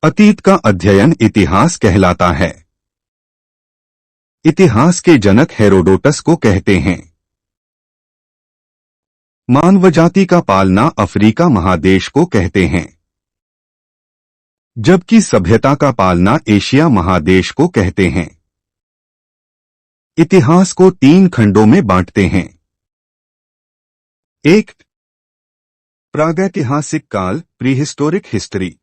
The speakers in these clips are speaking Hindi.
अतीत का अध्ययन इतिहास कहलाता है। इतिहास के जनक हेरोडोटस को कहते हैं। मानवजाति का पालना अफ्रीका महादेश को कहते हैं, जबकि सभ्यता का पालना एशिया महादेश को कहते हैं। इतिहास को 3 खंडों में बांटते हैं। 1. प्रागैतिहासिक काल, प्रीहिस्टोरिक हिस्ट्री।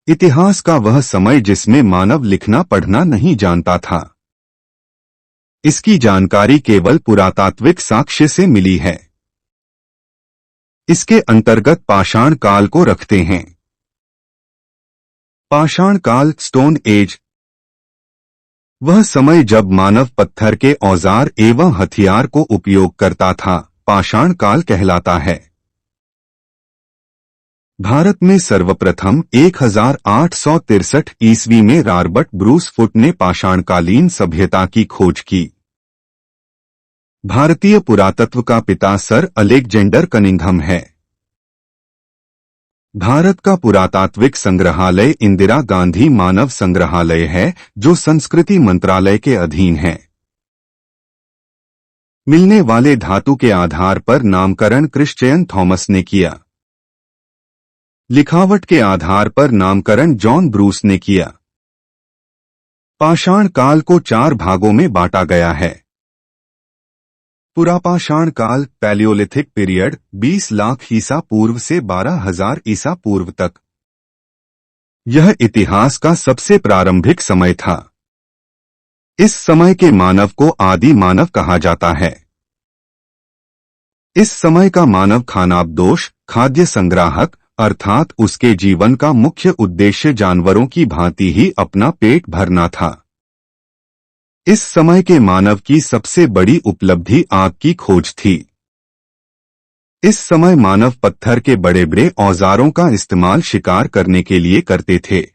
इतिहास का वह समय जिसमें मानव लिखना पढ़ना नहीं जानता था। इसकी जानकारी केवल पुरातात्विक साक्ष्य से मिली है। इसके अंतर्गत पाषाण काल को रखते हैं। पाषाण काल, स्टोन एज, वह समय जब मानव पत्थर के औजार एवं हथियार को उपयोग करता था, पाषाण काल कहलाता है। भारत में सर्वप्रथम 1863 ईस्वी में रॉबर्ट ब्रूस फुट ने पाषाणकालीन सभ्यता की खोज की। भारतीय पुरातत्व का पिता सर अलेक्जेंडर कनिंघम है। भारत का पुरातात्विक संग्रहालय इंदिरा गांधी मानव संग्रहालय है, जो संस्कृति मंत्रालय के अधीन है। मिलने वाले धातु के आधार पर नामकरण क्रिश्चियन थॉमस ने किया। लिखावट के आधार पर नामकरण जॉन ब्रूस ने किया। पाषाण काल को 4 भागों में बांटा गया है। पुरापाषाण काल, पैलियोलिथिक पीरियड, 20 लाख ईसा पूर्व से 12,000 ईसा पूर्व तक। यह इतिहास का सबसे प्रारंभिक समय था। इस समय के मानव को आदि मानव कहा जाता है। इस समय का मानव खानाबदोश, खाद्य संग्राहक, अर्थात उसके जीवन का मुख्य उद्देश्य जानवरों की भांति ही अपना पेट भरना था। इस समय के मानव की सबसे बड़ी उपलब्धि आग की खोज थी। इस समय मानव पत्थर के बड़े बड़े औजारों का इस्तेमाल शिकार करने के लिए करते थे।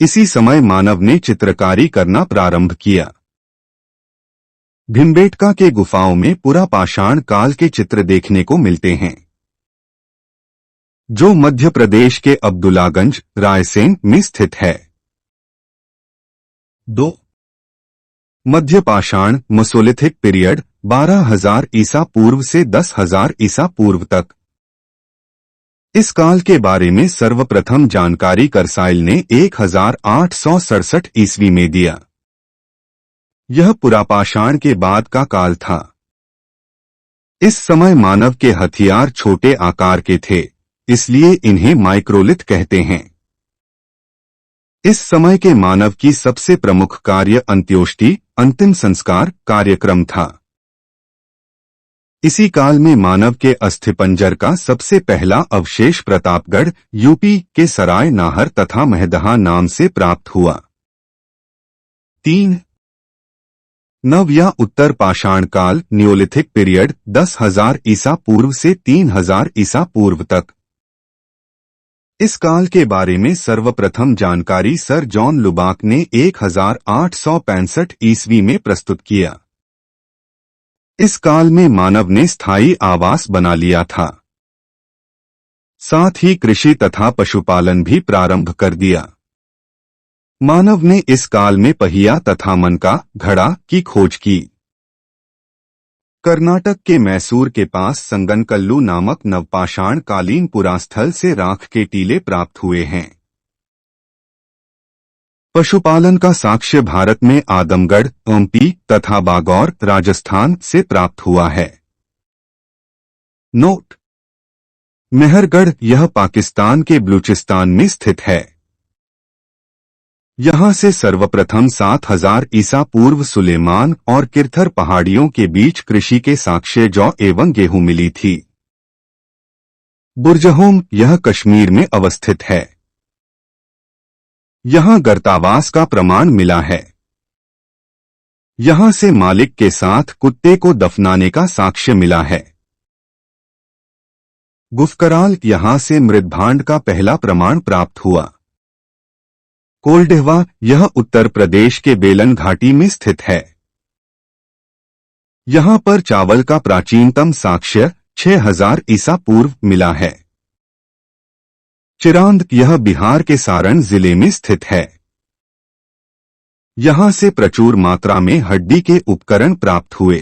इसी समय मानव ने चित्रकारी करना प्रारंभ किया। भिमबेटका के गुफाओं में पुरापाषाण काल के चित्र देखने को मिलते हैं, जो मध्य प्रदेश के अब्दुल्लागंज, रायसेन में स्थित है। 2. मध्य पाषाण, मेसोलिथिक पीरियड, 12,000 ईसा पूर्व से 10,000 ईसा पूर्व तक। इस काल के बारे में सर्वप्रथम जानकारी करसाइल ने 1867 ईस्वी में दिया। यह पुरापाषाण के बाद का काल था। इस समय मानव के हथियार छोटे आकार के थे, इसलिए इन्हें माइक्रोलिथ कहते हैं। इस समय के मानव की सबसे प्रमुख कार्य अंत्योष्टि, अंतिम संस्कार कार्यक्रम था। इसी काल में मानव के अस्थिपंजर का सबसे पहला अवशेष प्रतापगढ़, यूपी के सराय नाहर तथा महदहा नाम से प्राप्त हुआ। 3. नव या उत्तर पाषाण काल, नियोलिथिक पीरियड, 10,000 ईसा पूर्व से 3,000 ईसा पूर्व तक। इस काल के बारे में सर्वप्रथम जानकारी सर जॉन लुबाक ने 1865 ईस्वी में प्रस्तुत किया। इस काल में मानव ने स्थायी आवास बना लिया था। साथ ही कृषि तथा पशुपालन भी प्रारंभ कर दिया। मानव ने इस काल में पहिया तथा मनका, घड़ा की खोज की। कर्नाटक के मैसूर के पास संगनकल्लू नामक नवपाषाण कालीन पुरास्थल से राख के टीले प्राप्त हुए हैं। पशुपालन का साक्ष्य भारत में आदमगढ़, एमपी तथा बागौर, राजस्थान से प्राप्त हुआ है। नोट: मेहरगढ़, यह पाकिस्तान के बलूचिस्तान में स्थित है। यहाँ से सर्वप्रथम 7,000 ईसा पूर्व सुलेमान और किरथर पहाड़ियों के बीच कृषि के साक्ष्य जौ एवं गेहूं मिली थी। बुर्जहोम, यह कश्मीर में अवस्थित है। यहाँ गर्तावास का प्रमाण मिला है। यहाँ से मालिक के साथ कुत्ते को दफनाने का साक्ष्य मिला है। गुफकराल, यहाँ से मृदभांड का पहला प्रमाण प्राप्त हुआ। कोल्डहवा, यह उत्तर प्रदेश के बेलन घाटी में स्थित है। यहाँ पर चावल का प्राचीनतम साक्ष्य 6,000 ईसा पूर्व मिला है। चिरांद यह बिहार के सारण जिले में स्थित है। यहां से प्रचुर मात्रा में हड्डी के उपकरण प्राप्त हुए।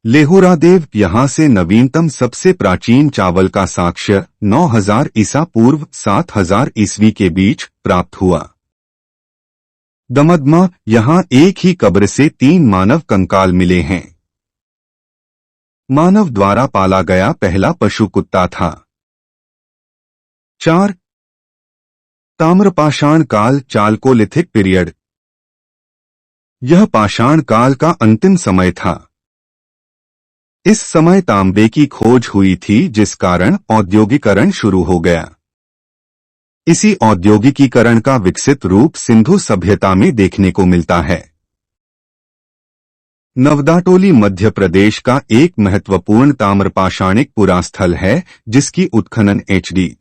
लेहुरादेव यहां से नवीनतम सबसे प्राचीन चावल का साक्ष्य 9000 ईसा पूर्व 7000 ईस्वी के बीच प्राप्त हुआ। दमदमा यहां एक ही कब्र से 3 मानव कंकाल मिले हैं। मानव द्वारा पाला गया पहला पशु कुत्ता था। 4 ताम्रपाषाण काल चालकोलिथिक पीरियड। यह पाषाण काल का अंतिम समय था। इस समय तांबे की खोज हुई थी जिस कारण औद्योगिकरण शुरू हो गया। इसी औद्योगिकीकरण का विकसित रूप सिंधु सभ्यता में देखने को मिलता है। नवदाटोली मध्य प्रदेश का एक महत्वपूर्ण ताम्रपाषाणिक पुरास्थल है जिसकी उत्खनन एच.डी.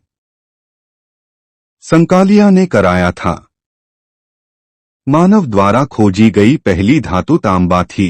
संकालिया ने कराया था। मानव द्वारा खोजी गई पहली धातु तांबा थी।